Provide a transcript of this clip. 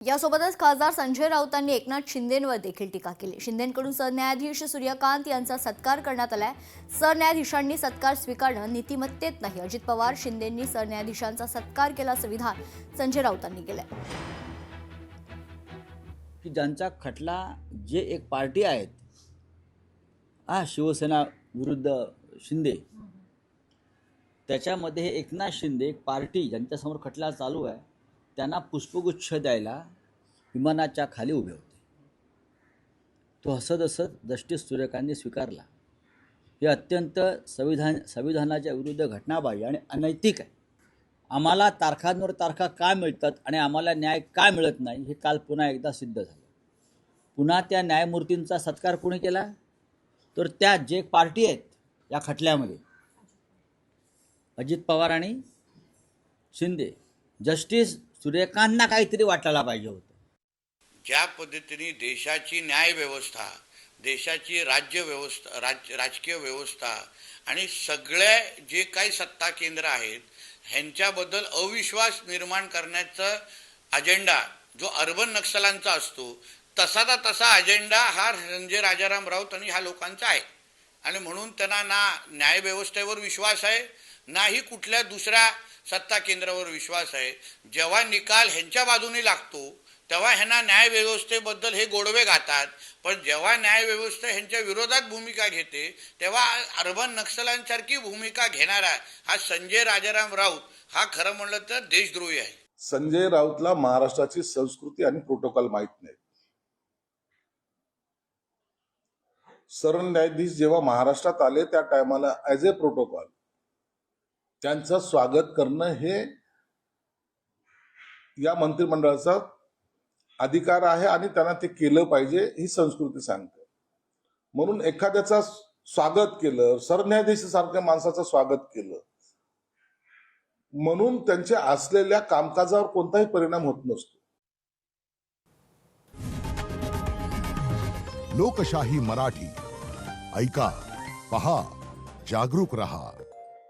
यासोबतच खासदार संजय राऊतांनी एकनाथ शिंदेंवर देखील टीका केली। शिंदेंकडून सरन्यायाधीश सूर्यकांत यांचा सत्कार करण्यात आलाय। सरन्यायाधीशांनी सत्कार स्वीकारणं नीतिमत्तेत नाही। अजित पवार शिंदेंनी सरन्यायाधीशांचा सत्कार केल्याचं विधान संजय राऊतांनी केलंय। की ज्यांचा खटला जे एक पार्टी आहेत शिवसेना विरुद्ध शिंदे, त्याच्यामध्ये एकनाथ शिंदे एक पार्टी ज्यांच्यासमोर खटला चालू आहे त्यांना पुष्पगुच्छ द्यायला विमानाच्या खाली उभे होते। तो हसत हसत जस्टिस सूर्यकांतने स्वीकारला। हे अत्यंत संविधानाच्या विरुद्ध घटनाबाह्य आणि अनैतिक आहे। आम्हाला तारखांवर तारखा का मिळतात आणि आम्हाला न्याय का मिळत नाही हे काल पुन्हा एकदा सिद्ध झालं। पुन्हा त्या न्यायमूर्तींचा सत्कार कोणी केला तर त्या जे पार्टी आहेत या खटल्यामध्ये अजित पवार आणि शिंदे। जस्टिस सूर्यकांतना काहीतरी वाटायला पाहिजे होतं। ज्या पद्धतीने देशाची न्याय व्यवस्था, देशाची राज्य व्यवस्था, राजकीय व्यवस्था आणि सगळे जे काही सत्ता केंद्र आहेत ह्यांच्याबद्दल अविश्वास निर्माण करण्याचा अजेंडा जो अर्बन नक्षलांचा असतो तसा अजेंडा हा संजय राजाराम राऊत आणि ह्या लोकांचा आहे। आणि म्हणून त्यांना ना न्याय व्यवस्थेवर विश्वास आहे ना ही कुठल्या दुसऱ्या सत्ता केंद्रावर विश्वास आहे। जेव्हा निकाल ह्यांच्या बाजूने लागतो तेव्हा ह्यांना न्याय व्यवस्थेबद्दल हे गोडवे घातात, पण जेव्हा न्याय व्यवस्था ह्यांच्या विरोधात भूमिका घेते तेव्हा अर्बन नक्षलांसारखी भूमिका घेणारा हा संजय राजाराम राऊत हा खरं म्हणलं तर देशद्रोही आहे। संजय राऊतला महाराष्ट्राची संस्कृती आणि प्रोटोकॉल माहित नाही। सरन्यायाधीश जेव्हा महाराष्ट्रात आले त्या टायमाला ॲज ए प्रोटोकॉल त्यांचं स्वागत करणं हे या मंत्रिमंडळाचा अधिकार आहे आणि त्यांना ते केलं पाहिजे ही संस्कृती सांगते। म्हणून एखाद्याचा स्वागत केलं, सरन्यायाधीशासारख्या माणसाचं स्वागत केलं म्हणून त्यांच्या असलेल्या कामकाजावर कोणताही परिणाम होत नसतो। लोकशाही मराठी ऐका, पहा, जागरूक रहा।